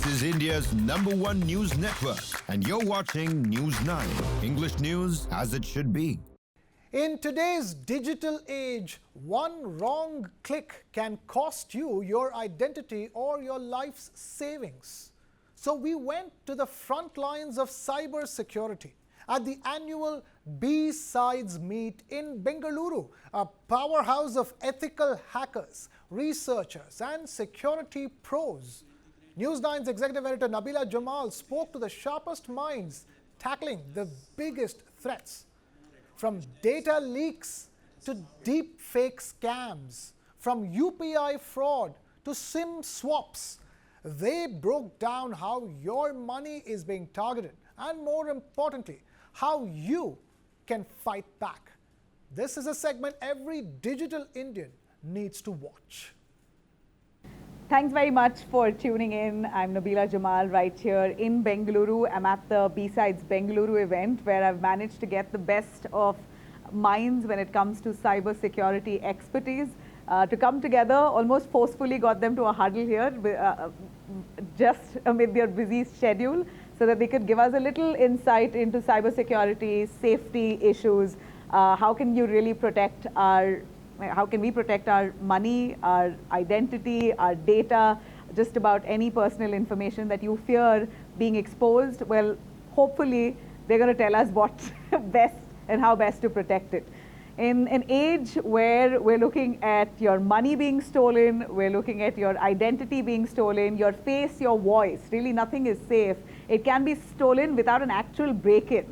This is India's #1 news network, and you're watching News9, English news as it should be. In today's digital age, one wrong click can cost you your identity or your life's savings. So we went to the front lines of cybersecurity at the annual B-Sides meet in Bengaluru, a powerhouse of ethical hackers, researchers and security pros. News9's executive editor Nabila Jamal spoke to the sharpest minds tackling the biggest threats. From data leaks to deepfake scams, from UPI fraud to SIM swaps, they broke down how your money is being targeted and, more importantly, how you can fight back. This is a segment every digital Indian needs to watch. Thanks very much for tuning in. I'm Nabila Jamal right here in Bengaluru. I'm at the B-Sides Bengaluru event where I've managed to get the best of minds when it comes to cybersecurity expertise to come together. Almost forcefully got them to a huddle here just amid their busy schedule so that they could give us a little insight into cybersecurity, safety issues, how can we protect our money, our identity, our data, just about any personal information that you fear being exposed. Well, hopefully they're going to tell us what's best and how best to protect it. In an age where we're looking at your money being stolen, we're looking at your identity being stolen, your face, your voice, really nothing is safe. It can be stolen without an actual break-in.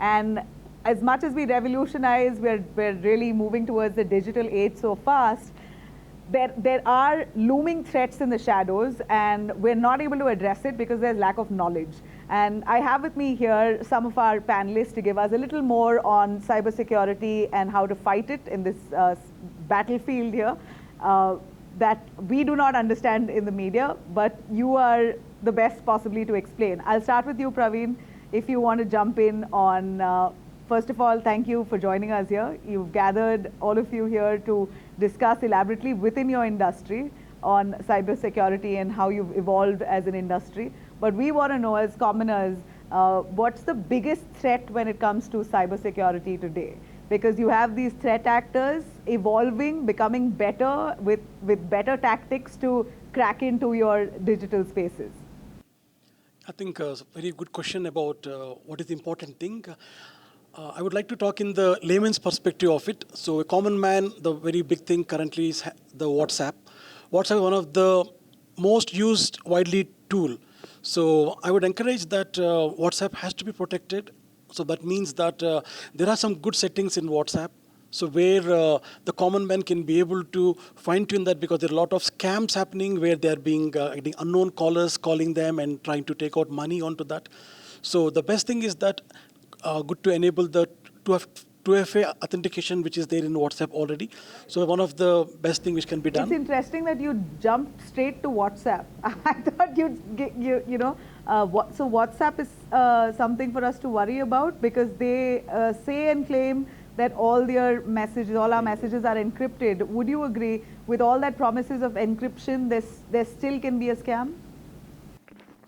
And as much as we revolutionize, we're really moving towards the digital age so fast, there are looming threats in the shadows and we're not able to address it because there's lack of knowledge. And I have with me here some of our panelists to give us a little more on cybersecurity and how to fight it in this battlefield here that we do not understand in the media, but you are the best possibly to explain. I'll start with you, Praveen, if you want to jump in on first of all, thank you for joining us here. You've gathered all of you here to discuss elaborately within your industry on cybersecurity and how you've evolved as an industry. But we want to know as commoners, what's the biggest threat when it comes to cybersecurity today? Because you have these threat actors evolving, becoming better with better tactics to crack into your digital spaces. I think a very good question about what is the important thing. I would like to talk in the layman's perspective of it. So a common man, the very big thing currently is the WhatsApp. WhatsApp is one of the most used widely tool. So I would encourage that WhatsApp has to be protected. So that means that there are some good settings in WhatsApp. So where the common man can be able to fine-tune that, because there are a lot of scams happening where they are being getting unknown callers calling them and trying to take out money onto that. So the best thing is that good to enable the 2FA authentication, which is there in WhatsApp already. So one of the best things which can be done. It's interesting that you jumped straight to WhatsApp. I thought so WhatsApp is something for us to worry about because they say and claim that all our messages are encrypted. Would you agree with all that promises of encryption, there still can be a scam?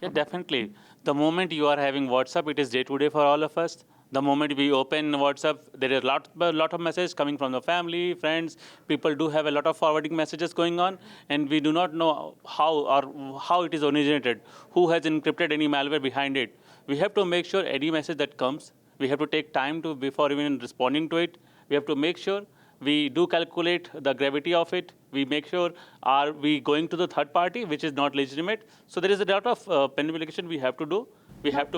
Yeah, definitely. The moment you are having WhatsApp, it is day-to-day for all of us. The moment we open WhatsApp, there is a lot of messages coming from the family, friends. People do have a lot of forwarding messages going on, and we do not know how it is originated, who has encrypted any malware behind it. We have to make sure any message that comes, we have to take time before even responding to it. We have to make sure we do calculate the gravity of it. We make sure, are we going to the third party, which is not legitimate? So there is a lot of penetration we have to do.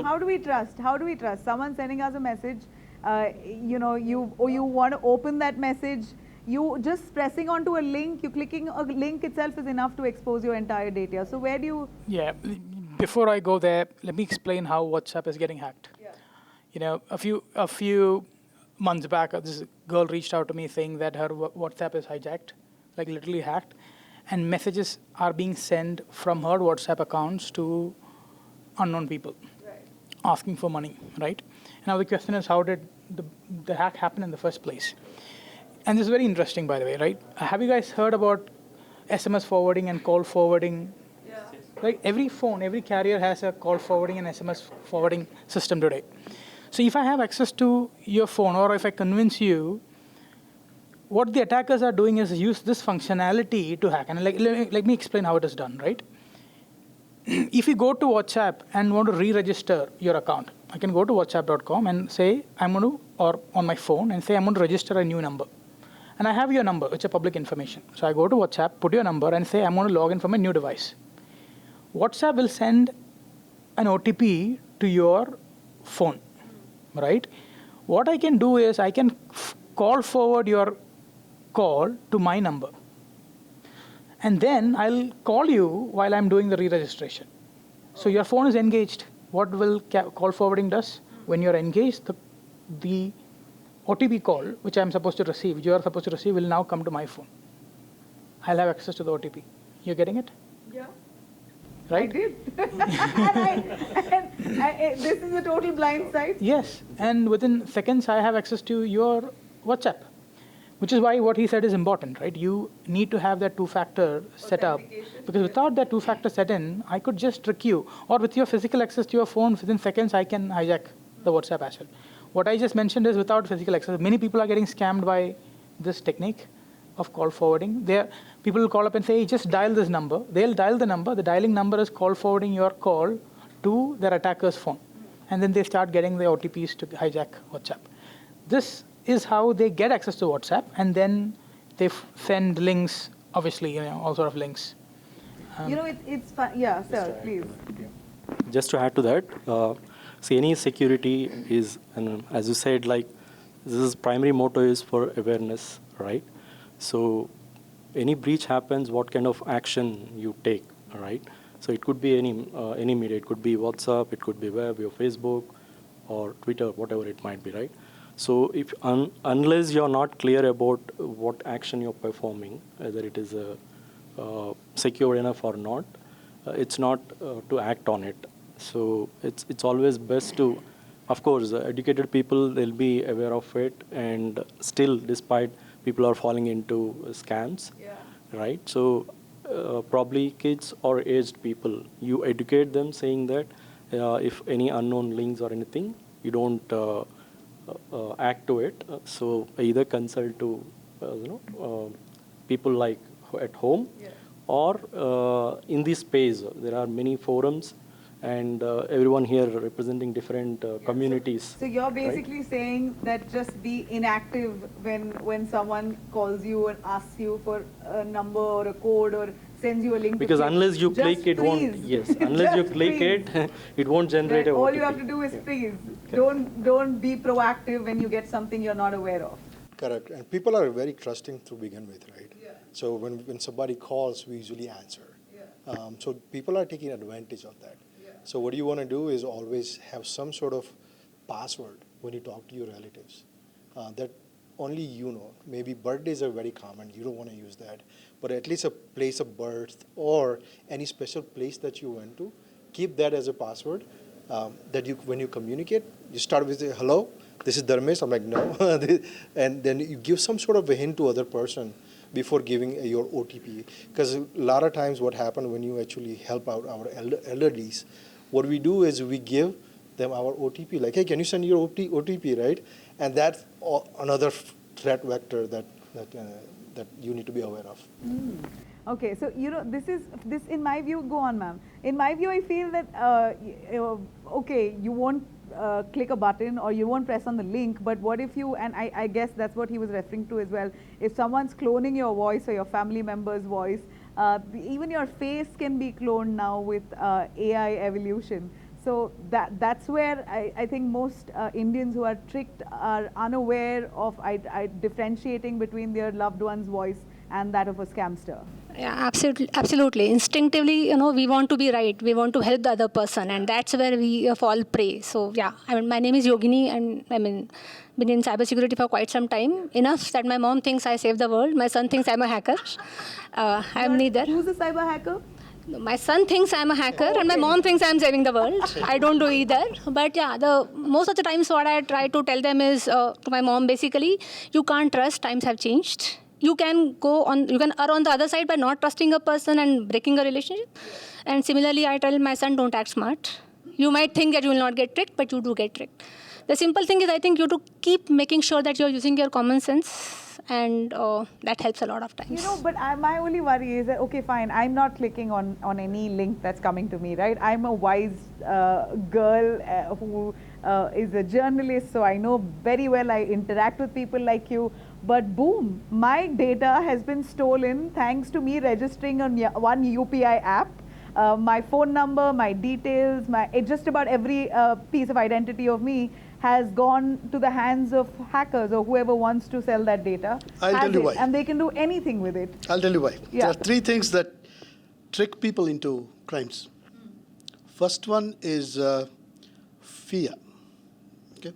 How do we trust? How do we trust? Someone sending us a message, you want to open that message, you just pressing onto a link, you clicking a link itself is enough to expose your entire data. So where do you... Yeah, before I go there, let me explain how WhatsApp is getting hacked. Yeah. A few months back, this girl reached out to me saying that her WhatsApp is hijacked, like literally hacked, and messages are being sent from her WhatsApp accounts to unknown people, asking for money, right? Now the question is, how did the hack happen in the first place? And this is very interesting, by the way, right? Have you guys heard about SMS forwarding and call forwarding? Yeah. right? Every phone, every carrier has a call forwarding and SMS forwarding system today. So if I have access to your phone, or if I convince you, what the attackers are doing is use this functionality to hack. And let me explain how it is done, right? If you go to WhatsApp and want to re-register your account, I can go to whatsapp.com and say, or on my phone, and say, I'm going to register a new number. And I have your number, which is public information. So I go to WhatsApp, put your number, and say, I'm going to log in from a new device. WhatsApp will send an OTP to your phone, right? What I can do is I can call forward your call to my number. And then I'll call you while I'm doing the re-registration. So your phone is engaged. What will call forwarding does? When you're engaged, the OTP call, which I'm supposed to receive, which you are supposed to receive, will now come to my phone. I'll have access to the OTP. You're getting it? Yeah. Right? I did. This is a total blind side. Yes. And within seconds, I have access to your WhatsApp, which is why what he said is important, right? You need to have that two-factor set up, because without that two-factor set in, I could just trick you. Or with your physical access to your phone, within seconds, I can hijack the WhatsApp as well. What I just mentioned is without physical access. Many people are getting scammed by this technique of call forwarding. People will call up and say, hey, just dial this number. They'll dial the number. The dialing number is call forwarding your call to their attacker's phone. And then they start getting the OTPs to hijack WhatsApp. This is how they get access to WhatsApp, and then they send links, obviously, all sort of links. It's fun. Yeah, sir, please. Just to add to that, see, any security is, and as you said, like, this primary motto is for awareness, right? So any breach happens, what kind of action you take, all right? So it could be any media. It could be WhatsApp, it could be web, your Facebook, or Twitter, whatever it might be, right? So if unless you're not clear about what action you're performing, whether it is secure enough or not, it's not to act on it. So it's always best to, of course, educated people, they'll be aware of it, and still, despite people are falling into scams, right? So probably kids or aged people, you educate them saying that if any unknown links or anything, you don't act to it. So either consult to people like at home, or in this space. There are many forums, and everyone here representing different communities. So you're basically saying that just be inactive when someone calls you and asks you for a number or a code or sends you a link. Because unless you click, it won't. Yes, unless you click it, it won't generate a OTP. All you have to do is freeze. Don't be proactive when you get something you're not aware of. Correct. And people are very trusting to begin with, right? Yeah. So when somebody calls, we usually answer. Yeah. So people are taking advantage of that. Yeah. So what you want to do is always have some sort of password when you talk to your relatives that only you know. Maybe birthdays are very common. You don't want to use that. But at least a place of birth or any special place that you went to, keep that as a password. That when you communicate, you start with hello, this is Dharmesh. I'm like, no. And then you give some sort of a hint to other person before giving your OTP. Because a lot of times what happens when you actually help out our elderlies, what we do is we give them our OTP. Like, hey, can you send your OTP, right? And that's another threat vector that you need to be aware of. Okay, so this in my view, go on, ma'am. In my view, I feel that okay, you won't click a button or you won't press on the link, but what if you, and I guess that's what he was referring to as well, if someone's cloning your voice or your family member's voice, even your face can be cloned now with AI evolution. So that's where I think most Indians who are tricked are unaware of differentiating between their loved one's voice and that of a scamster. Yeah, absolutely. Instinctively, we want to be right. We want to help the other person, and that's where we fall prey. So yeah, my name is Yogini, and been in cybersecurity for quite some time. Enough that my mom thinks I save the world. My son thinks I'm a hacker. I'm neither. Who's a cyber hacker? My son thinks I'm a hacker, and my mom thinks I'm saving the world. I don't do either. But yeah, most of the times what I try to tell them is, to my mom basically, you can't trust, times have changed. you can err on the other side by not trusting a person and breaking a relationship. And similarly, I tell my son, don't act smart. You might think that you will not get tricked, but you do get tricked. The simple thing is, I think you have to keep making sure that you're using your common sense, and that helps a lot of times. But my only worry is that, okay, fine, I'm not clicking on any link that's coming to me, right? I'm a wise girl who is a journalist, so I know very well, I interact with people like you. But boom, my data has been stolen thanks to me registering on one UPI app. My phone number, my details, just about every piece of identity of me has gone to the hands of hackers or whoever wants to sell that data. I'll tell you why. And they can do anything with it. I'll tell you why. Yeah. There are three things that trick people into crimes. First one is fear. Okay,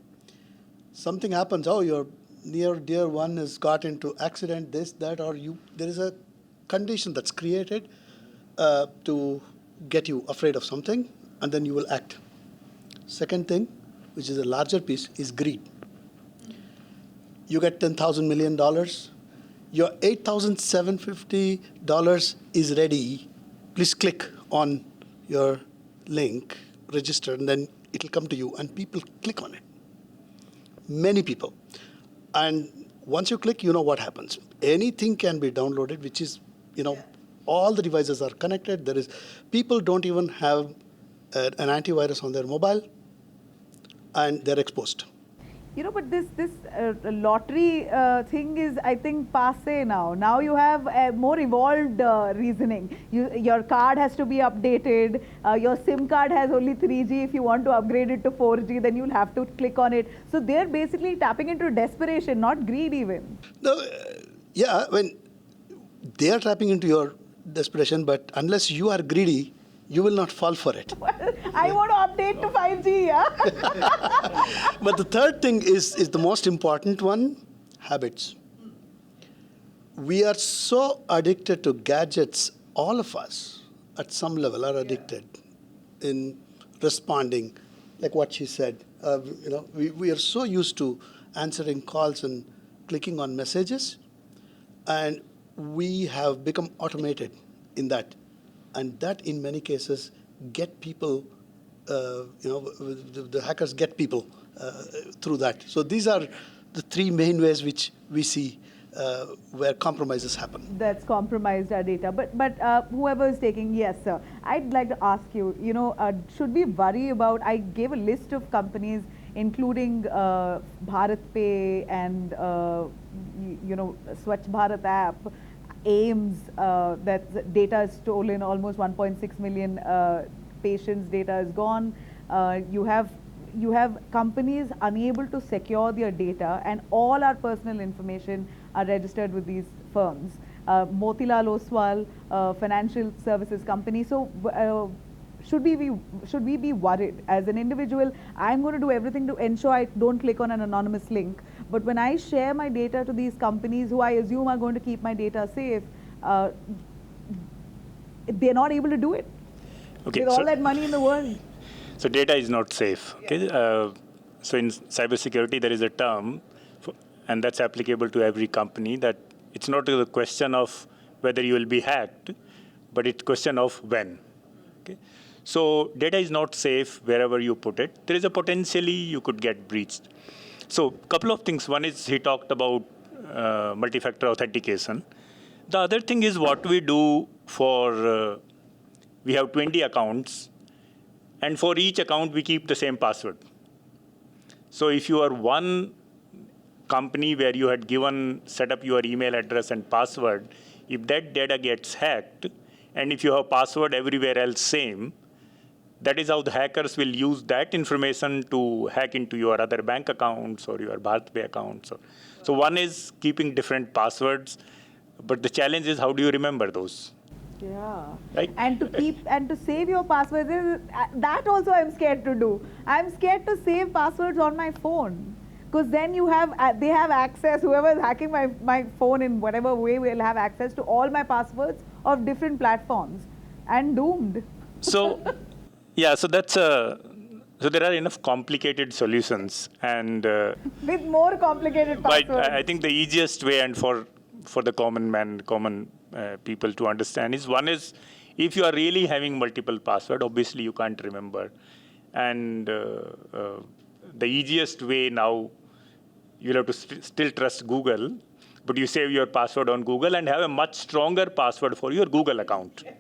something happens. Oh, your near dear one has got into accident, this, that, or there is a condition that's created to get you afraid of something, and then you will act. Second thing, which is a larger piece, is greed. You get $10,000 million, your $8,750 is ready. Please click on your link, register, and then it'll come to you, and people click on it. Many people. And once you click, you know what happens. Anything can be downloaded, which is, all the devices are connected. People don't even have an antivirus on their mobile, and they're exposed. But this lottery thing is, I think, passé now. Now you have a more evolved reasoning. Your card has to be updated. Your SIM card has only 3G. If you want to upgrade it to 4G, then you'll have to click on it. So they're basically tapping into desperation, not greed even. No, when they are tapping into your desperation, but unless you are greedy, you will not fall for it. Well, I want to update to 5G, yeah? But the third thing is the most important one, habits. We are so addicted to gadgets, all of us, at some level, are addicted in responding, like what she said. We are so used to answering calls and clicking on messages, and we have become automated in that. And that, in many cases, get people, the hackers get people through that. So these are the three main ways which we see where compromises happen. That's compromised our data. But whoever is taking, yes, sir. I'd like to ask you, should we worry about, I gave a list of companies, including Bharat Pay and, Swachh Bharat app, AIMS, that data is stolen, almost 1.6 million patients' data is gone. You have companies unable to secure their data, and all our personal information are registered with these firms. Motilal Oswal, financial services company. So should we be worried as an individual? I'm going to do everything to ensure I don't click on an anonymous link. But when I share my data to these companies who I assume are going to keep my data safe, they're not able to do it. Okay, with all that money in the world. So data is not safe. Okay. So in cybersecurity, there is a term, and that's applicable to every company, that it's not a question of whether you will be hacked, but it's a question of when. Okay. So data is not safe wherever you put it. There is a potentially you could get breached. So a couple of things. One is he talked about multi-factor authentication. The other thing is what we do for, we have 20 accounts, and for each account we keep the same password. So if you are one company where you had set up your email address and password, if that data gets hacked, and if you have password everywhere else same, that is how the hackers will use that information to hack into your other bank accounts or your Bharat Pay accounts. So one is keeping different passwords, but the challenge is how do you remember those? Yeah. Right? And to keep and to save your passwords, that also I'm scared to do. I'm scared to save passwords on my phone, because then they have access. Whoever is hacking my phone in whatever way will have access to all my passwords of different platforms, and doomed. So. Yeah, so that's so there are enough complicated solutions, and with more complicated passwords. But I think the easiest way, and for for the common man, common people to understand is, one is, if you are really having multiple password, obviously you can't remember. And the easiest way now, you'll have to still trust Google, but you save your password on Google and have a much stronger password for your Google account. Yes.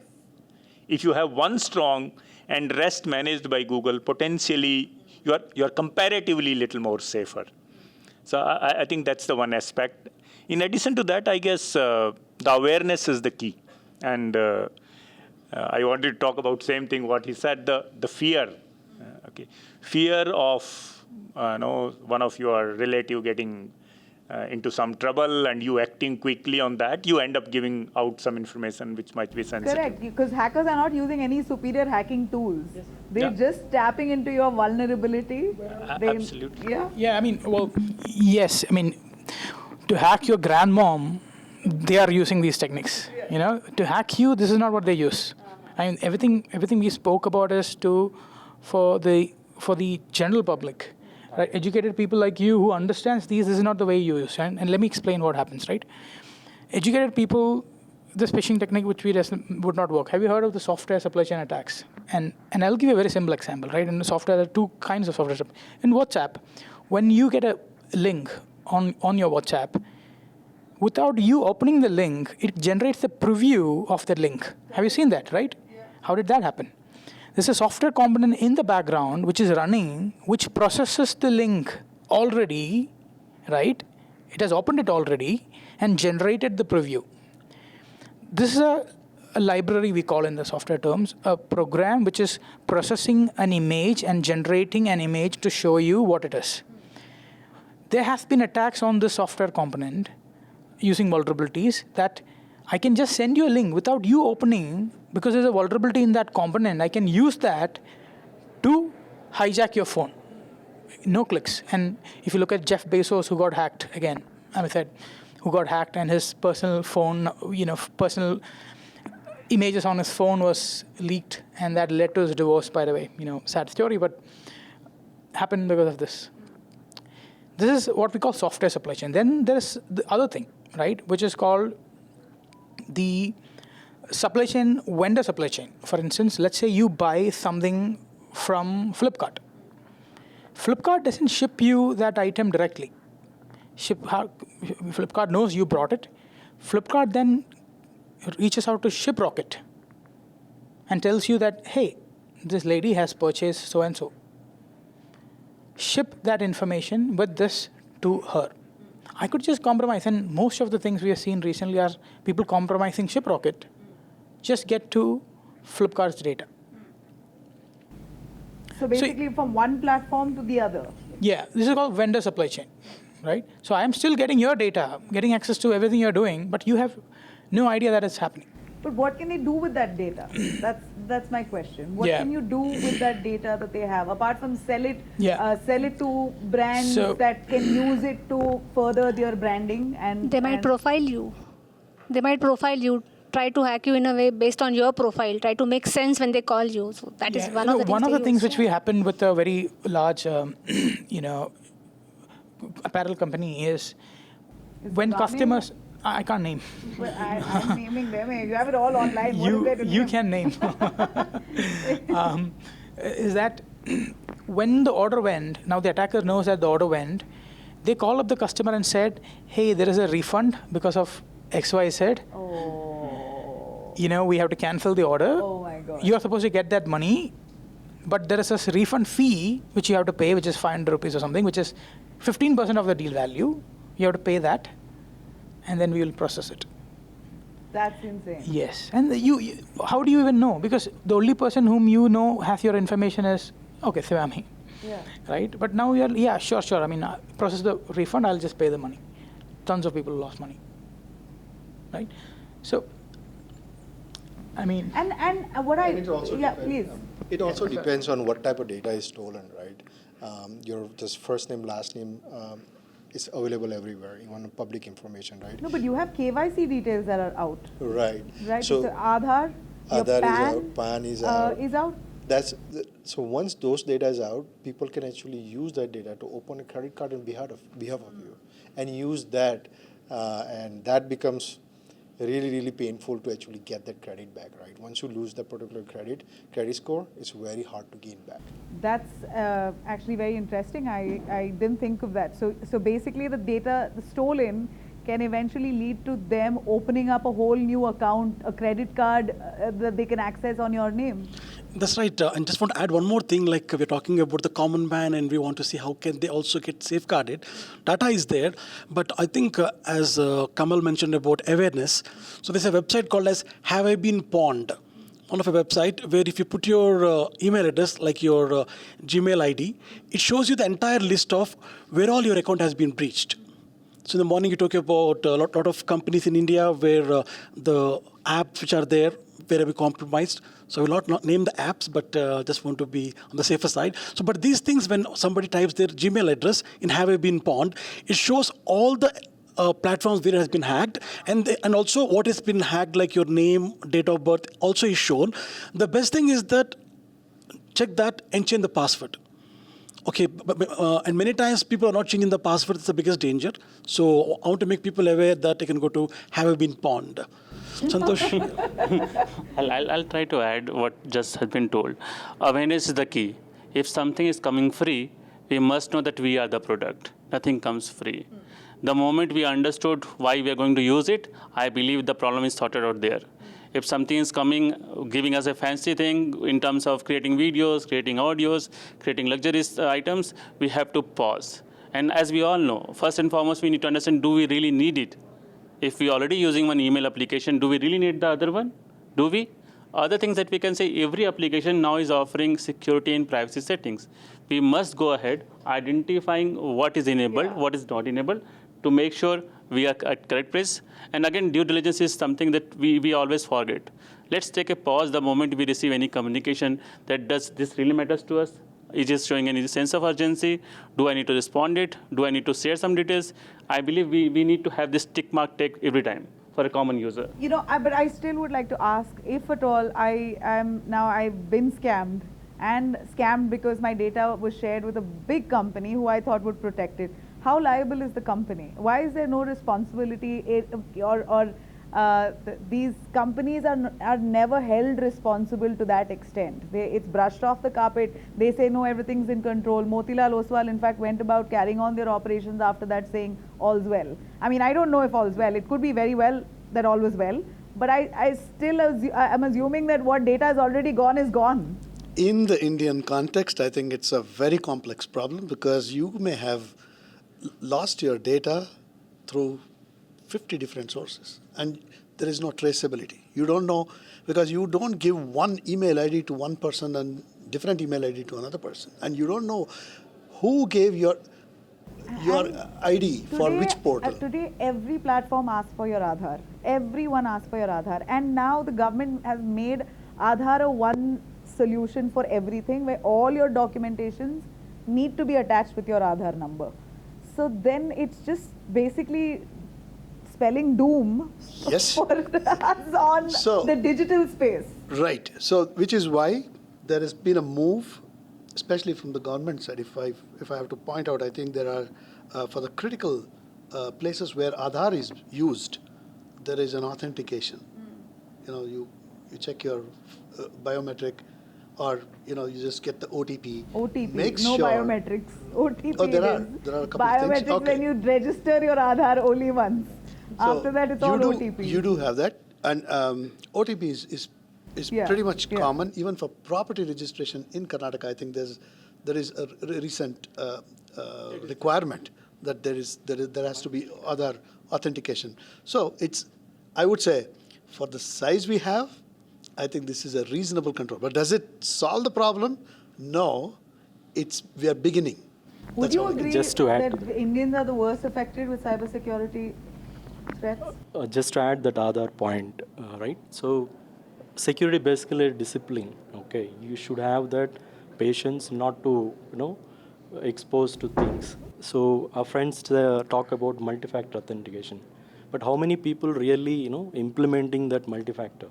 If you have one strong and rest managed by Google, potentially you're comparatively little more safer. So I think that's the one aspect. In addition to that, I guess the awareness is the key. And I wanted to talk about same thing what he said, the fear. Okay, fear of one of your relative getting into some trouble and you acting quickly on that, you end up giving out some information which might be sensitive. Correct, because hackers are not using any superior hacking tools. Yes. They're just tapping into your vulnerability. Absolutely. Yeah. Yeah, I mean, well, yes. I mean, to hack your grandmom, they are using these techniques. Yeah. You know, to hack you, this is not what they use. I mean, everything we spoke about is for the general public. Right? Educated people like you who understands these, this is not the way you use. And let me explain what happens, right? Educated people, this phishing technique which would not work. Have you heard of the software supply chain attacks? And I'll give you a very simple example, right? In the software, there are two kinds of software. In WhatsApp, when you get a link on your WhatsApp, without you opening the link, it generates the preview of the link. Have you seen that, right? Yeah. How did that happen? There's a software component in the background which is running, which processes the link already, right? It has opened it already and generated the preview. This is a library we call in the software terms, a program which is processing an image and generating an image to show you what it is. There has been attacks on this software component using vulnerabilities that I can just send you a link without you opening, because there's a vulnerability in that component. I can use that to hijack your phone. No clicks. And if you look at Jeff Bezos, who got hacked again, who got hacked and his personal phone, personal images on his phone was leaked, and that led to his divorce, by the way. Sad story, but happened because of this. This is what we call software supply chain. Then there's the other thing, right, which is called the supply chain, vendor supply chain. For instance, let's say you buy something from Flipkart. Flipkart doesn't ship you that item directly. Flipkart knows you brought it. Flipkart then reaches out to ShipRocket and tells you that, hey, this lady has purchased so-and-so. Ship that information with this to her. I could just compromise, and most of the things we have seen recently are people compromising ShipRocket, just get to Flipkart's data. So basically from one platform to the other. Yeah, this is called vendor supply chain, right? So I am still getting your data, getting access to everything you're doing, but you have no idea that it's happening. But what can they do with that data? That's my question. What can you do with that data that they have, apart from sell it to brands that can use it to further their branding? And they might profile you. They might profile you, try to hack you in a way based on your profile, try to make sense when they call you. So that is one of the things. One of the things which we happened with a very large, apparel company is when customers. I can't name. Well, I'm naming them. You have it all online. You can name. Is that when the order went, now the attacker knows that the order went, they call up the customer and said, hey, there is a refund because of XYZ. Oh. We have to cancel the order. Oh my God. You are supposed to get that money, but there is a refund fee which you have to pay, which is 500 rupees or something, which is 15% of the deal value. You have to pay that, and then we will process it. That's insane. Yes. And you how do you even know? Because the only person whom you know has your information is, okay, Swami. Yeah. Right? But now you're, sure. I mean, process the refund, I'll just pay the money. Tons of people lost money. Right? So, I mean. And what it also please. It also depends on what type of data is stolen, right? Your just first name, last name, is available everywhere, even public information, right? No, but you have KYC details that are out. Right. Right. So Aadhaar, your PAN is out. Is out. So once those data is out, people can actually use that data to open a credit card on behalf of you, and use that and that becomes really, really painful to actually get that credit back, right? Once you lose that particular credit score, it's very hard to gain back. That's actually very interesting. I didn't think of that. So basically the data stolen can eventually lead to them opening up a whole new account, a credit card that they can access on your name. That's right. And just want to add one more thing, like we're talking about the common man and we want to see how can they also get safeguarded. Data is there, but I think as Kamal mentioned about awareness, so there's a website called as Have I Been Pawned? One of a website where if you put your email address, like your Gmail ID, it shows you the entire list of where all your account has been breached. So in the morning you talk about a lot of companies in India where the apps which are there where we compromised. So I will not name the apps, but just want to be on the safer side. So, but these things, when somebody types their Gmail address in Have I Been Pawned, it shows all the platforms where it has been hacked, and also what has been hacked, like your name, date of birth, also is shown. The best thing is that check that and change the password. Okay, and many times people are not changing the password. It's the biggest danger. So I want to make people aware that they can go to Have I Been Pawned. Santosh? I'll try to add what just has been told. Awareness is the key. If something is coming free, we must know that we are the product. Nothing comes free. The moment we understood why we are going to use it, I believe the problem is sorted out there. If something is coming, giving us a fancy thing in terms of creating videos, creating audios, creating luxurious items, we have to pause. And as we all know, first and foremost, we need to understand, do we really need it? If we're already using one email application, do we really need the other one? Do we? Other things that we can say, every application now is offering security and privacy settings. We must go ahead identifying what is enabled, what is not enabled, to make sure we are at correct place. And again, due diligence is something that we always forget. Let's take a pause the moment we receive any communication that does this really matters to us? Is it showing any sense of urgency? Do I need to respond it? Do I need to share some details? I believe we need to have this tick mark take every time for a common user. You know, but I still would like to ask, if at all I've been scammed, and scammed because my data was shared with a big company who I thought would protect it. How liable is the company? Why is there no responsibility, these companies are never held responsible to that extent? It's brushed off the carpet. They say, no, everything's in control. Motilal Oswal, in fact, went about carrying on their operations after that, saying, all's well. I mean, I don't know if all's well. It could be very well that all was well. But I'm assuming that what data is already gone is gone. In the Indian context, I think it's a very complex problem, because you may have lost your data through 50 different sources, and there is no traceability. You don't know, because you don't give one email ID to one person and different email ID to another person, and you don't know who gave your ID for which portal. Today, every platform asks for your Aadhaar. Everyone asks for your Aadhaar. And now the government has made Aadhaar a one solution for everything, where all your documentations need to be attached with your Aadhaar number. So then it's just basically spelling doom for us on the digital space. Right. So, which is why there has been a move, especially from the government side. If I have to point out, I think there are, for the critical places where Aadhaar is used, there is an authentication. You know, you check your biometric, or you just get the OTP. Make no sure biometrics. OTP. Oh, there are a couple of things. Biometrics, when you register your Aadhaar only once. So after that, it's all OTP. You do have that, and OTP is pretty much common even for property registration in Karnataka. I think there is a recent requirement that there has to be other authentication. So I would say, for the size we have, I think this is a reasonable control. But does it solve the problem? No. We are beginning. Would you agree that Indians are the worst affected with cybersecurity threats? Just to add that other point, right? So security basically discipline. Okay, you should have that patience not to expose to things. So our friends talk about multi-factor authentication, but how many people really implementing that multi-factor?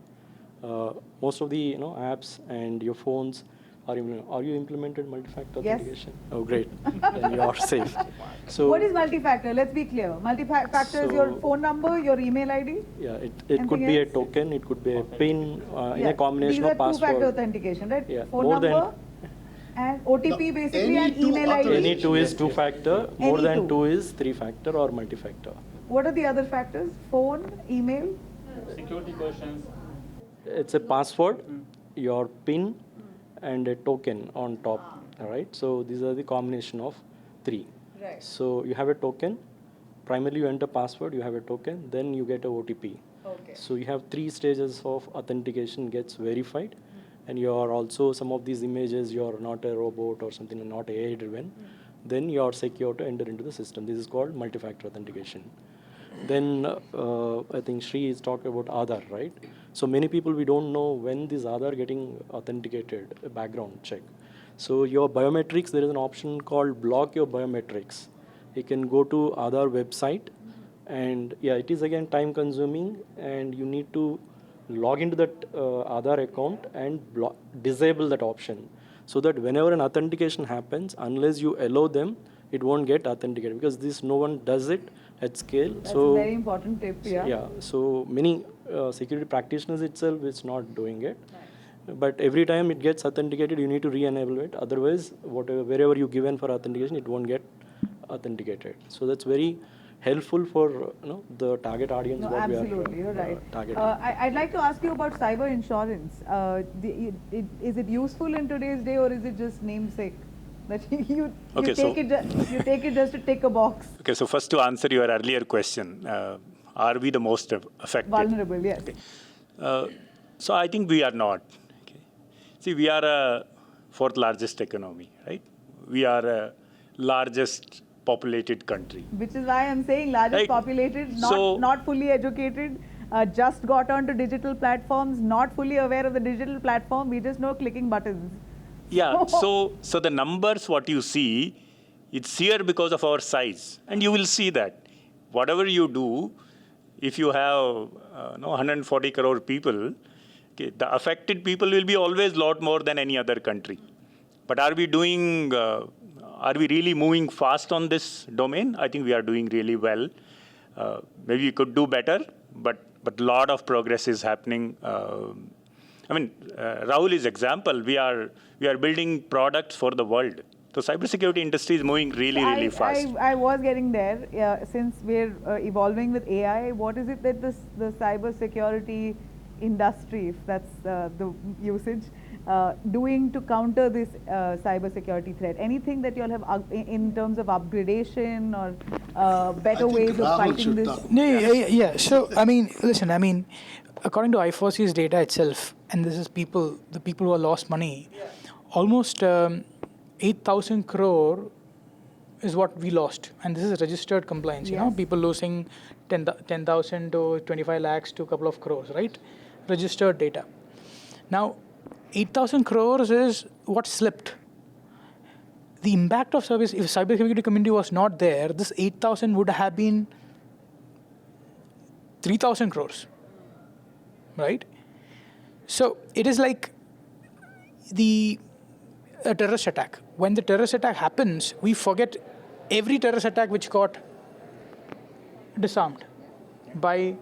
Most of the apps and your phones Are you implemented multi-factor Yes. authentication? Oh, great. Then you are safe. So What is multi-factor? Let's be clear. Multi-factor is your So- phone number, your email ID? yeah, it Anything could be a else? token, it could be a PIN, in a combination these of are two-factor password. authentication, right? Yeah, Phone more than- number and OTP No, basically any and two email ID. Any two is two-factor, more Any than two. two is three-factor or multi-factor. What are the other factors? Phone, email? Security questions. It's a password, your PIN, and a token on top, all right? So these are the combination of three. Right. So you have a token, primarily you enter password, you have a token, then you get a OTP. Okay. So you have three stages of authentication gets verified, and you are also, some of these images, you are not a robot or something, not AI driven, then you are secure to enter into the system. This is called multi-factor authentication. Then I think Shri is talking about Aadhaar, right? So many people, we don't know when these Aadhaar getting authenticated, a background check. So your biometrics, there is an option called block your biometrics. You can go to Aadhaar website, and yeah, it is again time consuming, and you need to log into that Aadhaar account and disable that option, so that whenever an authentication happens, unless you allow them, it won't get authenticated, because this no one does it at scale. That's so a very important tip, yeah. yeah, so many security practitioners itself is not doing it. But every time it gets authenticated, you need to re-enable it. Otherwise, wherever you given for authentication, it won't get authenticated. So that's very helpful for the target audience. No, what absolutely, we are, you're right. targeting. I'd like to ask you about cyber insurance. Is it useful in today's day, or is it just namesake? That you take it just to tick a box. Okay, so first to answer your earlier question, are we the most affected? Vulnerable, yes. Okay. So I think we are not. Okay. See, we are a fourth largest economy, right? We are a largest populated country. Which is why I'm saying largest Right. populated, So- not fully educated, just got onto digital platforms, not fully aware of the digital platform. We just know clicking buttons. Yeah, so the numbers, what you see, it's here because of our size. And you will see that whatever you do, if you have 140 crore people, okay, the affected people will be always a lot more than any other country. But are we really moving fast on this domain? I think we are doing really well. Maybe we could do better, but a lot of progress is happening. Rahul is example. We are building products for the world. So cybersecurity industry is moving really fast. I was getting there. Since we're evolving with AI, what is it that the cybersecurity industry, if that's the usage, doing to counter this cybersecurity threat? Anything that you all have in terms of upgradation or better ways of Rahul fighting should this? talk. Yeah. So, listen, according to I4C's data itself, and this is the people who have lost money, almost 8,000 crore is what we lost. And this is registered compliance, Yes. people losing 10,000 to 25 lakhs to a couple of crores, right? Registered data. Now, 8,000 crores is what slipped. The impact of service, if cybersecurity community was not there, this 8,000 would have been 3,000 crores, right? So it is like a terrorist attack. When the terrorist attack happens, we forget every terrorist attack which got disarmed by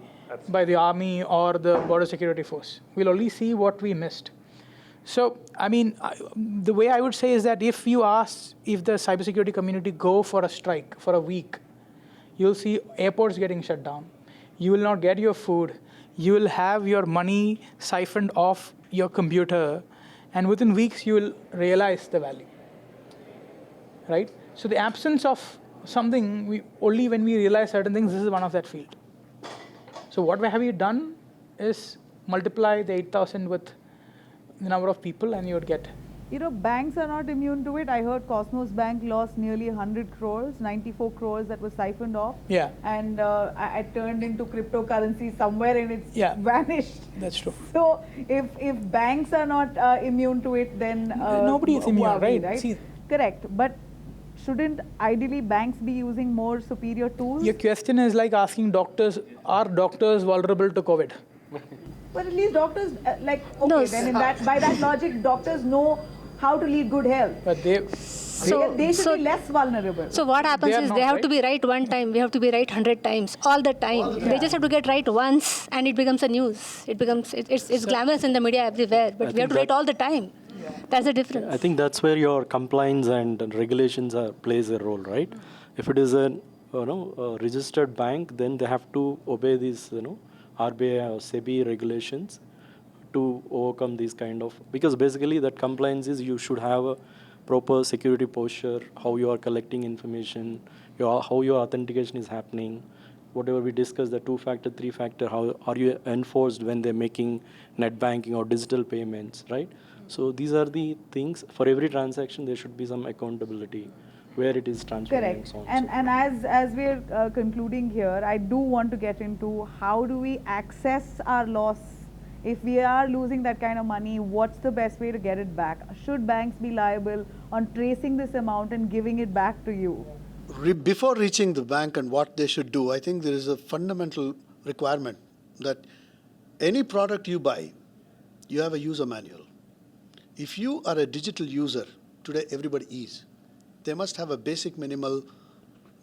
the army or the border security force. We'll only see what we missed. So, the way I would say is that if you ask if the cybersecurity community go for a strike for a week, you'll see airports getting shut down. You will not get your food. You will have your money siphoned off your computer, and within weeks you will realize the value, right? So the absence of something, only when we realize certain things, this is one of that field. So what have we done is multiply the 8,000 with the number of people, and you would get. Banks are not immune to it. I heard Cosmos Bank lost nearly 100 crores, 94 crores that was siphoned off. Yeah. And I turned into cryptocurrency somewhere and it's vanished. That's true. So if banks are not immune to it, then nobody is immune, right? See, correct. But shouldn't ideally banks be using more superior tools? your question is like asking doctors, are doctors vulnerable to COVID? But at least doctors, by that logic, doctors know how to lead good health. But they They should be less vulnerable. So what happens is they have to be right one time, we have to be right 100 times, all the time. They just have to get right once and it becomes a news. It's glamorous in the media everywhere, but we have to write all the time. That's the difference. I think that's where your compliance and regulations plays a role, right? If it is a registered bank, then they have to obey these RBI or SEBI regulations to overcome these kind of, because basically that compliance is you should have a proper security posture, how you are collecting information, how your authentication is happening, whatever we discussed, the 2-factor, 3-factor, how are you enforced when they're making net banking or digital payments, right? So these are the things. For every transaction, there should be some accountability where it is transferring. Correct. So And as we're concluding here, I do want to get into how do we access our loss. If we are losing that kind of money, what's the best way to get it back? Should banks be liable on tracing this amount and giving it back to you? Before reaching the bank and what they should do, I think there is a fundamental requirement that any product you buy, you have a user manual. If you are a digital user, today everybody is, they must have a basic minimal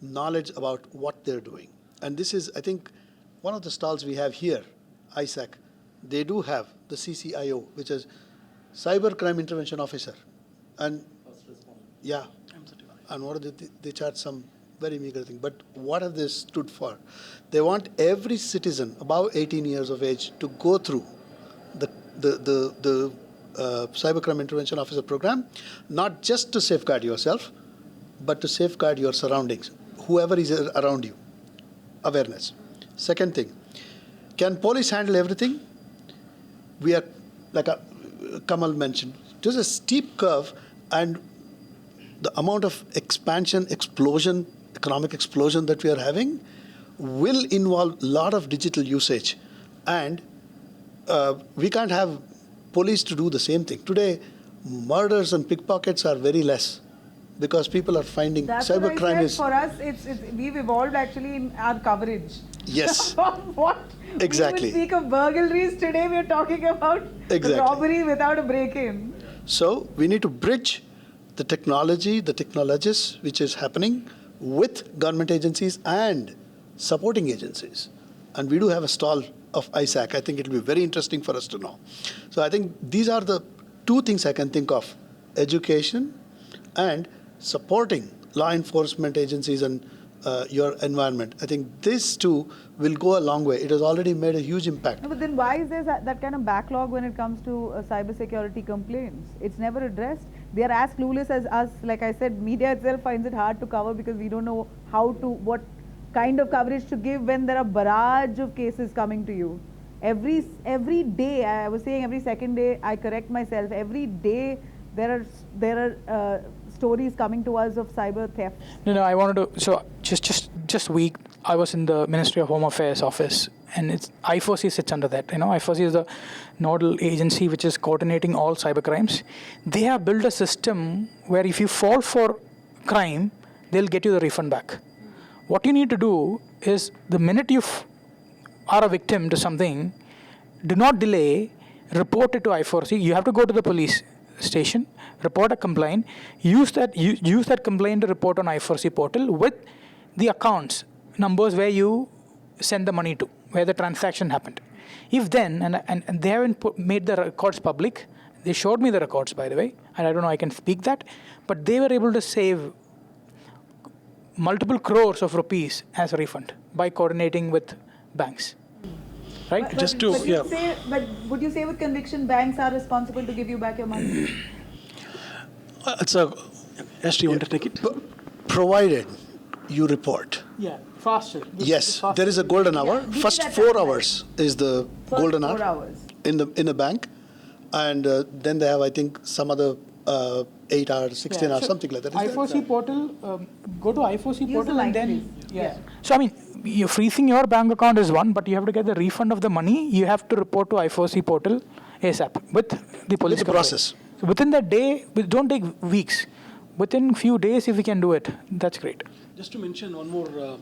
knowledge about what they're doing. And this is, I think, one of the stalls we have here, ISAC, they do have the CCIO, which is Cybercrime Intervention Officer. And yeah, and what are they charge some very meager thing. But what have they stood for? They want every citizen above 18 years of age to go through the Cybercrime Intervention Officer program, not just to safeguard yourself, but to safeguard your surroundings, whoever is around you. Awareness. Second thing, can police handle everything? We are, like Kamal mentioned, there's a steep curve, and the amount of expansion, explosion, economic explosion that we are having will involve a lot of digital usage. And we can't have police to do the same thing. Today, murders and pickpockets are very less because people are finding cybercrime is... For us, we've evolved actually in our coverage. Yes. What? Exactly. We would speak of burglaries. Today we're talking about robbery without a break-in. So we need to bridge the technology, the technologies which is happening with government agencies and supporting agencies. And we do have a stall of ISAC. I think it will be very interesting for us to know. So I think these are the two things I can think of: education and supporting law enforcement agencies and your environment. I think these two will go a long way. It has already made a huge impact. No, but then why is there that kind of backlog when it comes to cybersecurity complaints? It's never addressed. They are as clueless as us. Like I said, media itself finds it hard to cover because we don't know what kind of coverage to give when there are barrage of cases coming to you. Every day, I was saying every second day, I correct myself, every day there are stories coming to us of cyber theft. No, I wanted to, so just week, I was in the Ministry of Home Affairs office, and I4C sits under that. I4C is the nodal agency which is coordinating all cyber crimes. They have built a system where if you fall for crime, they'll get you the refund back. What you need to do is, the minute you are a victim to something, do not delay, report it to I4C. You have to go to the police station, report a complaint, use that complaint to report on I4C portal with the accounts numbers where you send the money to, where the transaction happened. If then, and they haven't made the records public, they showed me the records, by the way, and I don't know I can speak that, but they were able to save multiple crores of rupees as a refund by coordinating with banks. Right? But would you say with conviction, banks are responsible to give you back your money? Yes, do you want to take it? Provided you report. Yeah, faster. Yes, there is a golden hour. First 4 hours is the golden hour 4 hours. in a bank, and then they have, I think, some other 8 hours, 16 hours, something like that. I4C portal, go to I4C portal and then... Yeah. So, I mean, you're freezing your bank account is one, but you have to get the refund of the money. You have to report to I4C portal ASAP with the police. With the process. So within that day, don't take weeks. Within few days, if we can do it, that's great. Just to mention one more,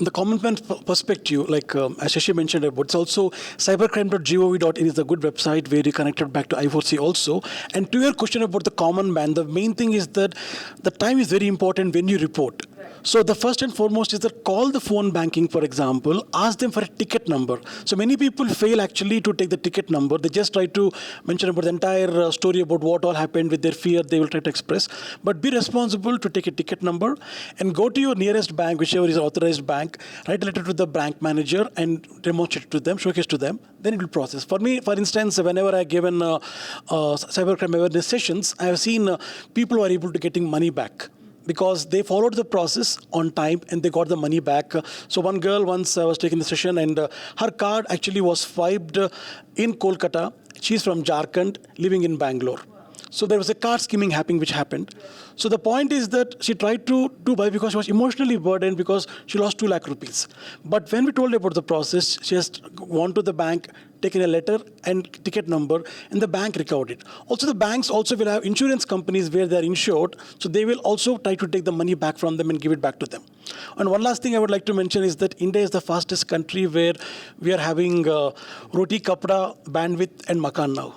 the common man perspective, like as Shashi mentioned about, it's also cybercrime.gov.in is a good website where you connected back to I4C also. And to your question about the common man, the main thing is that the time is very important when you report. So the first and foremost is that call the phone banking, for example, ask them for a ticket number. So many people fail actually to take the ticket number. They just try to mention about the entire story about what all happened with their fear they will try to express. But be responsible to take a ticket number and go to your nearest bank, whichever is authorized bank, write a letter to the bank manager and demonstrate to them, showcase to them, then it will process. For me, for instance, whenever I given cybercrime awareness sessions, I have seen people who are able to getting money back, because they followed the process on time and they got the money back. So one girl once was taking the session and her card actually was swiped in Kolkata. She's from Jharkhand, living in Bangalore. So there was a card skimming happening which happened. So the point is that she tried to do buy because she was emotionally burdened because she lost 2 lakh rupees. But when we told her about the process, she has gone to the bank, taken a letter and ticket number, and the bank recovered it. Also, the banks also will have insurance companies where they are insured, so they will also try to take the money back from them and give it back to them. And one last thing I would like to mention is that India is the fastest country where we are having roti, kapda, bandwidth, and makan now.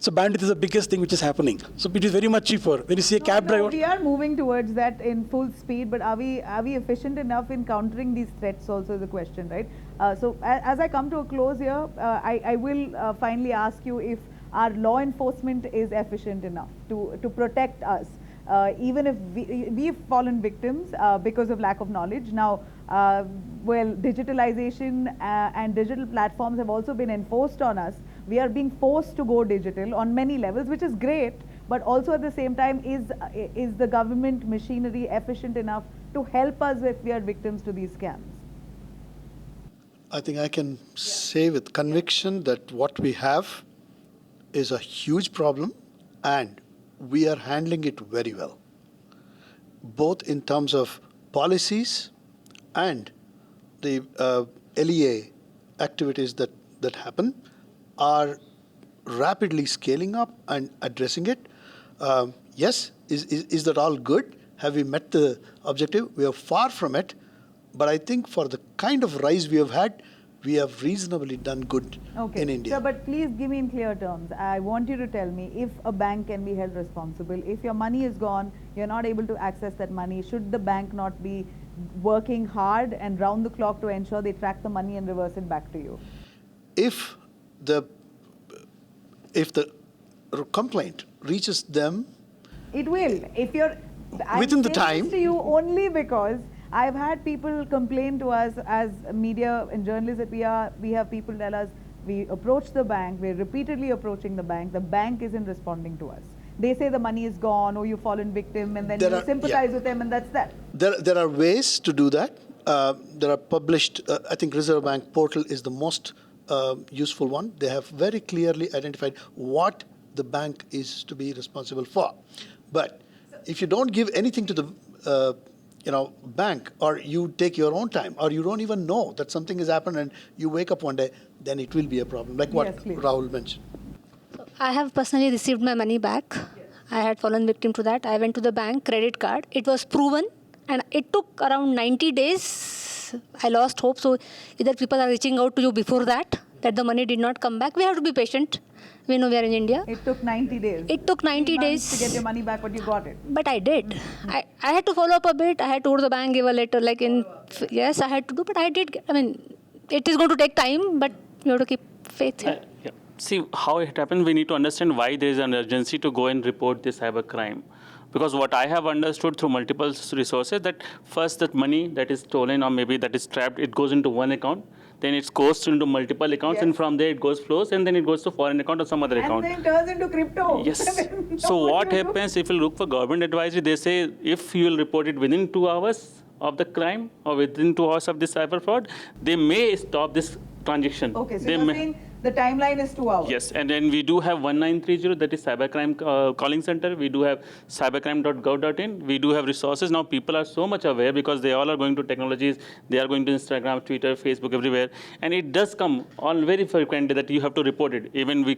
So bandwidth is the biggest thing which is happening. So it is very much cheaper. When you see a cab driver... We are moving towards that in full speed, but are we efficient enough in countering these threats also is the question, right? So as I come to a close here, I will finally ask you if our law enforcement is efficient enough to protect us, even if we've fallen victims because of lack of knowledge. Now, well, digitalization and digital platforms have also been enforced on us. We are being forced to go digital on many levels, which is great, but also at the same time, is the government machinery efficient enough to help us if we are victims to these scams? I think I can say with conviction that what we have is a huge problem and we are handling it very well, both in terms of policies and the LEA activities that happen are rapidly scaling up and addressing it. Yes, is that all good? Have we met the objective? We are far from it, but I think for the kind of rise we have had, we have reasonably done good in India. So, but please give me in clear terms. I want you to tell me if a bank can be held responsible. If your money is gone, you're not able to access that money, should the bank not be working hard and round the clock to ensure they track the money and reverse it back to you? If the complaint reaches them, it will. If you're within the time. To you only because I've had people complain to us as media and journalists that we have people tell us we approach the bank, we're repeatedly approaching the bank isn't responding to us. They say the money is gone or you've fallen victim, and then you sympathize with them, and that's that. There are ways to do that. There are published, I think Reserve Bank portal is the most useful one. They have very clearly identified what the bank is to be responsible for. But if you don't give anything to the bank, or you take your own time, or you don't even know that something has happened and you wake up one day, then it will be a problem, like what Rahul mentioned. So I have personally received my money back. Yes. I had fallen victim to that. I went to the bank, credit card. It was proven, and it took around 90 days. I lost hope. So either people are reaching out to you before that the money did not come back. We have to be patient. We know we are in India. It took 90 days. It took 90 days to get your money back, but you got it. But I did. I had to follow up a bit. I had to go to the bank, give a letter. Yes, I had to do, but I did. It is going to take time, but you have to keep faith here. Yeah. See, how it happened, we need to understand why there is an urgency to go and report this cybercrime. Because what I have understood through multiple resources, that first that money that is stolen or maybe that is trapped, it goes into one account, then it goes into multiple accounts, and from there it flows, and then it goes to foreign account or some other account. And then turns into crypto. Yes. So what happens if you look for government advisory, they say if you will report it within 2 hours of the crime or within 2 hours of this cyber fraud, they may stop this transaction. Okay, so you're saying the timeline is 2 hours. Yes, and then we do have 1930, that is cybercrime calling center. We do have cybercrime.gov.in. We do have resources. Now people are so much aware because they all are going to technologies. They are going to Instagram, Twitter, Facebook, everywhere. And it does come on very frequently that you have to report it. Even we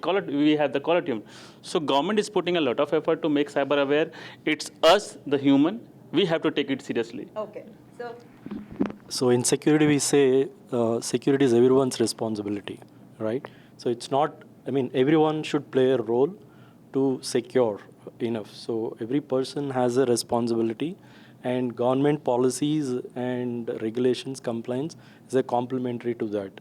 have the caller tune. So government is putting a lot of effort to make cyber aware. It's us, the human. We have to take it seriously. Okay. So in security, we say security is everyone's responsibility, right? So it's not, I mean, everyone should play a role to secure enough. So every person has a responsibility, and government policies and regulations compliance is a complementary to that.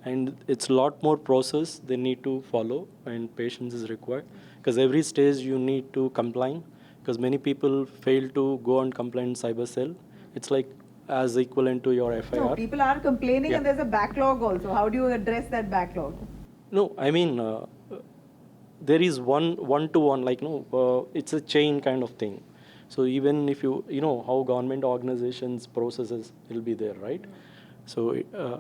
And it's a lot more process they need to follow, and patience is required, because every stage you need to comply, because many people fail to go and complain in cyber cell. It's like as equivalent to your FIR. No, people are complaining and there's a backlog also. How do you address that backlog? No, I mean, there is one-to-one, like, no, it's a chain kind of thing. So even if you know how government organizations processes will be there, right? So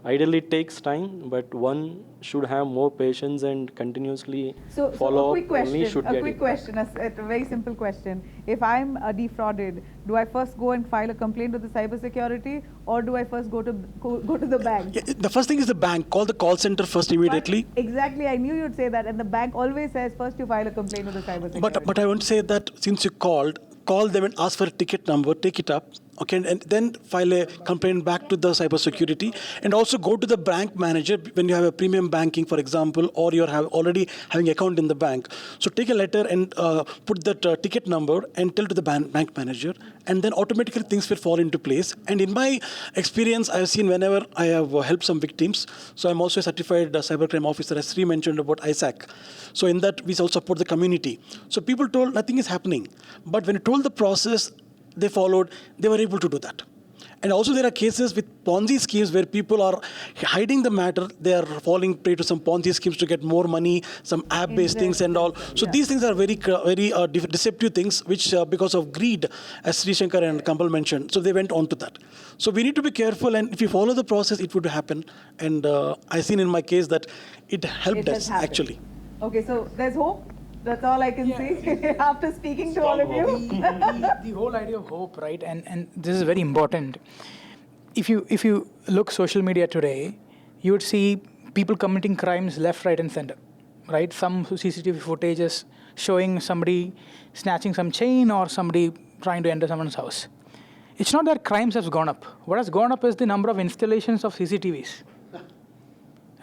ideally it takes time, but one should have more patience and continuously follow up. A quick question, a very simple question. If I'm defrauded, do I first go and file a complaint to the cybersecurity, or do I first go to the bank? Yeah, the first thing is the bank. Call the call center first immediately. But exactly, I knew you'd say that, and the bank always says first you file a complaint to the cybersecurity. But I want to say that since you called, call them and ask for a ticket number, take it up, okay, and then file a complaint back to the cybersecurity, and also go to the bank manager when you have a premium banking, for example, or you're already having account in the bank. So take a letter and put that ticket number and tell to the bank manager, and then automatically things will fall into place. And in my experience, I've seen whenever I have helped some victims, so I'm also a certified cybercrime officer, as Sri mentioned about ISAC. So in that, we also support the community. So people told nothing is happening. But when you told the process, they followed, they were able to do that. And also there are cases with Ponzi schemes where people are hiding the matter. They are falling prey to some Ponzi schemes to get more money, some app-based things and all. So these things are very deceptive things, which because of greed, as Sri Shankar and Kamal mentioned, so they went on to that. So we need to be careful, and if you follow the process, it would happen. And I've seen in my case that it helped us, actually. Okay, so there's hope. That's all I can see after speaking to all of you. The whole idea of hope, right? And this is very important. If you look social media today, you would see people committing crimes left, right, and center, right? Some CCTV footage is showing somebody snatching some chain or somebody trying to enter someone's house. It's not that crimes have gone up. What has gone up is the number of installations of CCTVs,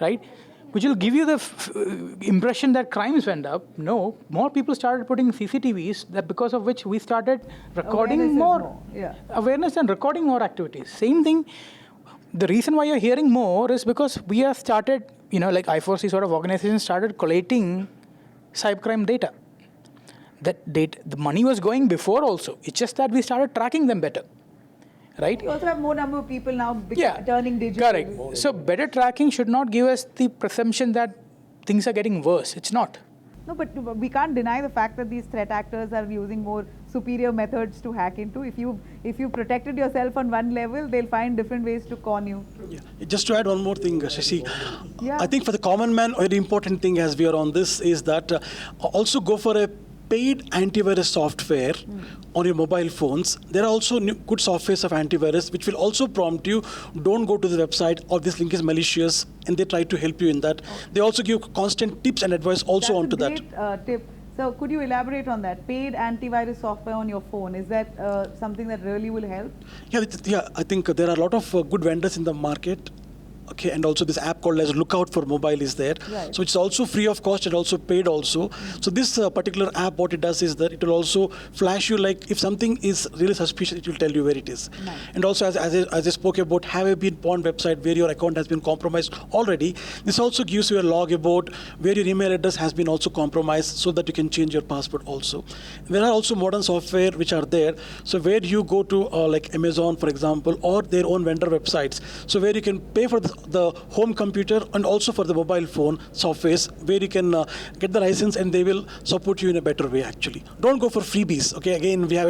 right? Which will give you the impression that crimes went up. No, more people started putting CCTVs, that because of which we started recording more awareness and recording more activities. Same thing. The reason why you're hearing more is because we have started, like I4C sort of organizations started collating cybercrime data. That data, the money was going before also. It's just that we started tracking them better. Right? You also have more number of people now turning digital. Correct. So better tracking should not give us the presumption that things are getting worse. It's not. No, but we can't deny the fact that these threat actors are using more superior methods to hack into. If you protected yourself on one level, they'll find different ways to con you. Yeah. Just to add one more thing, Shashi, I think for the common man, a very important thing as we are on this is that also go for a paid antivirus software on your mobile phones. There are also good softwares of antivirus which will also prompt you, don't go to the website, or this link is malicious, and they try to help you in that. They also give constant tips and advice also onto that. That's a great tip. So could you elaborate on that? Paid antivirus software on your phone, is that something that really will help? Yeah, I think there are a lot of good vendors in the market. Okay, and also this app called as Lookout for Mobile is there. Right. So it's also free of cost and also paid also. So this particular app, what it does is that it will also flash you, like if something is really suspicious, it will tell you where it is. Nice. And also as I spoke about, have a been pawned website where your account has been compromised already. This also gives you a log about where your email address has been also compromised, so that you can change your password also. There are also modern software which are there. So where you go to like Amazon, for example, or their own vendor websites. So where you can pay for the home computer and also for the mobile phone softwares, where you can get the license and they will support you in a better way actually. Don't go for freebies. Okay, again, we have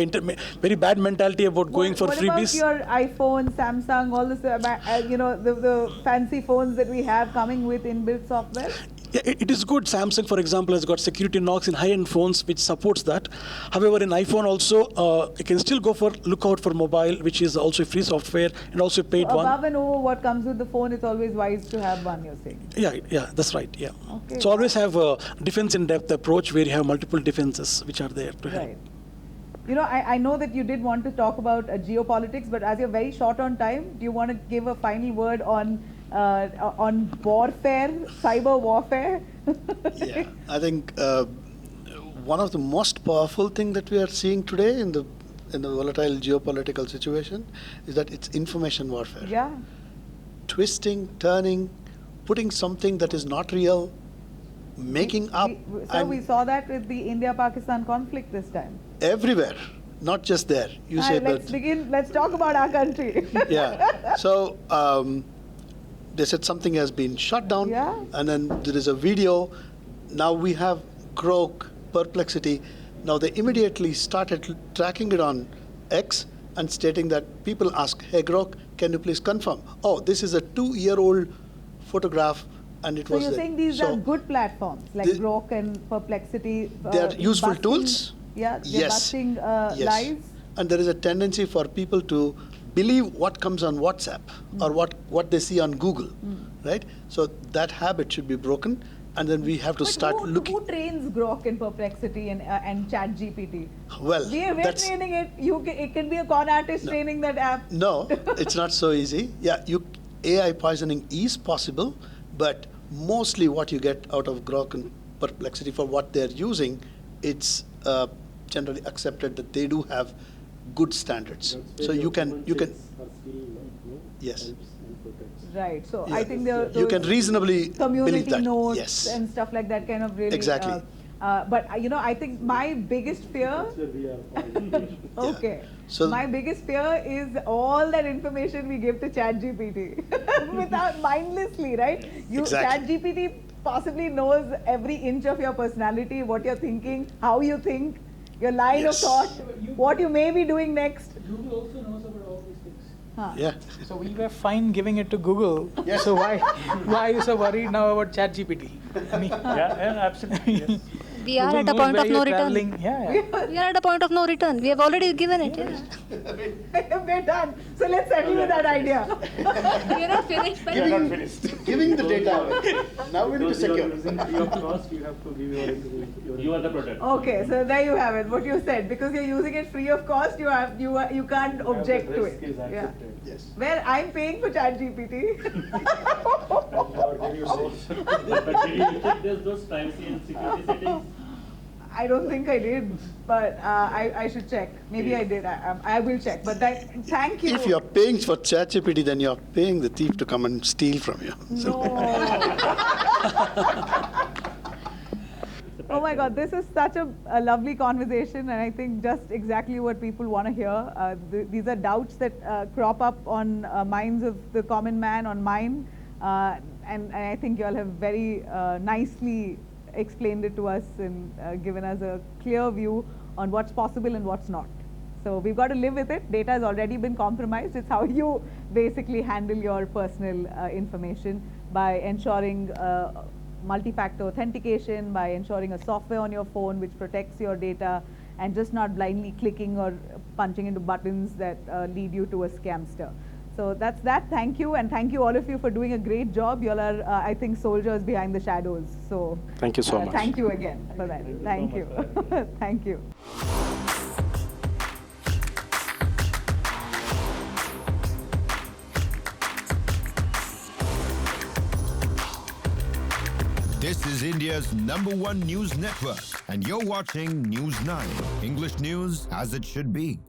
very bad mentality about going for freebies. What about your iPhone, Samsung, all this, the fancy phones that we have coming with inbuilt software? Yeah, it is good. Samsung, for example, has got security knocks in high-end phones, which supports that. However, in iPhone also, you can still go for Lookout for Mobile, which is also a free software and also a paid one. Above and over what comes with the phone, it's always wise to have one, you're saying? Yeah, that's right, yeah. Okay. So always have a defense in-depth approach where you have multiple defenses which are there to help. Right. You know, I know that you did want to talk about geopolitics, but as you're very short on time, do you want to give a final word on warfare, cyber warfare? Yeah, I think one of the most powerful things that we are seeing today in the volatile geopolitical situation is that it's information warfare. Yeah. Twisting, turning, putting something that is not real, making up. So we saw that with the India-Pakistan conflict this time. Everywhere, not just there. You say, Let's talk about our country. Yeah. So they said something has been shut down, and then there is a video. Now we have Grok, Perplexity. Now they immediately started tracking it on X and stating that people ask, hey Grok, can you please confirm? Oh, this is a 2-year-old photograph, and it was. So you're saying these are good platforms like Grok and Perplexity? They're useful tools. Yeah, they're busting lies. And there is a tendency for people to believe what comes on WhatsApp or what they see on Google, right? So that habit should be broken, and then we have to start looking. Who trains Grok and Perplexity and ChatGPT? Well, we're training it. It can be a con artist training that app. No, it's not so easy. Yeah, AI poisoning is possible, but mostly what you get out of Grok and Perplexity for what they're using, it's generally accepted that they do have good standards. So you can yes. Right. So I think you can reasonably believe that. Notes and stuff like that kind of really. Exactly. But I think my biggest fear. Okay. So my biggest fear is all that information we give to ChatGPT without mindlessly, right? ChatGPT possibly knows every inch of your personality, what you're thinking, how you think, your line of thought, what you may be doing next. Google also knows about all these things. Yeah. So we were fine giving it to Google. Yes. So why are you so worried now about ChatGPT? I mean, yeah, absolutely. Yes. We are at a point of no return. Yeah. We are at a point of no return. We have already given it. Yeah. We're done. So let's settle with that idea. We are not finished. But We are not finished. Giving the data away. Now we need to secure. Free of cost, you have to give your You are the product. Okay, so there you have it. What you said, because you're using it free of cost, you can't object to it. Yeah. Yes. Where I'm paying for ChatGPT. But did you check those privacy and security settings? I don't think I did, but I should check. Maybe I did. I will check. But thank you. If you're paying for ChatGPT, then you're paying the thief to come and steal from you. No. Oh my God, this is such a lovely conversation, and I think just exactly what people want to hear. These are doubts that crop up on minds of the common man, on mine, and I think you all have very nicely explained it to us and given us a clear view on what's possible and what's not. So we've got to live with it. Data has already been compromised. It's how you basically handle your personal information by ensuring multi-factor authentication, by ensuring a software on your phone which protects your data, and just not blindly clicking or punching into buttons that lead you to a scamster. So that's that. Thank you, and thank you all of you for doing a great job. You all are, I think, soldiers behind the shadows. So thank you so much. Thank you again for that. Thank you. Thank you. This is India's #1 news network, and you're watching News9, English news as it should be.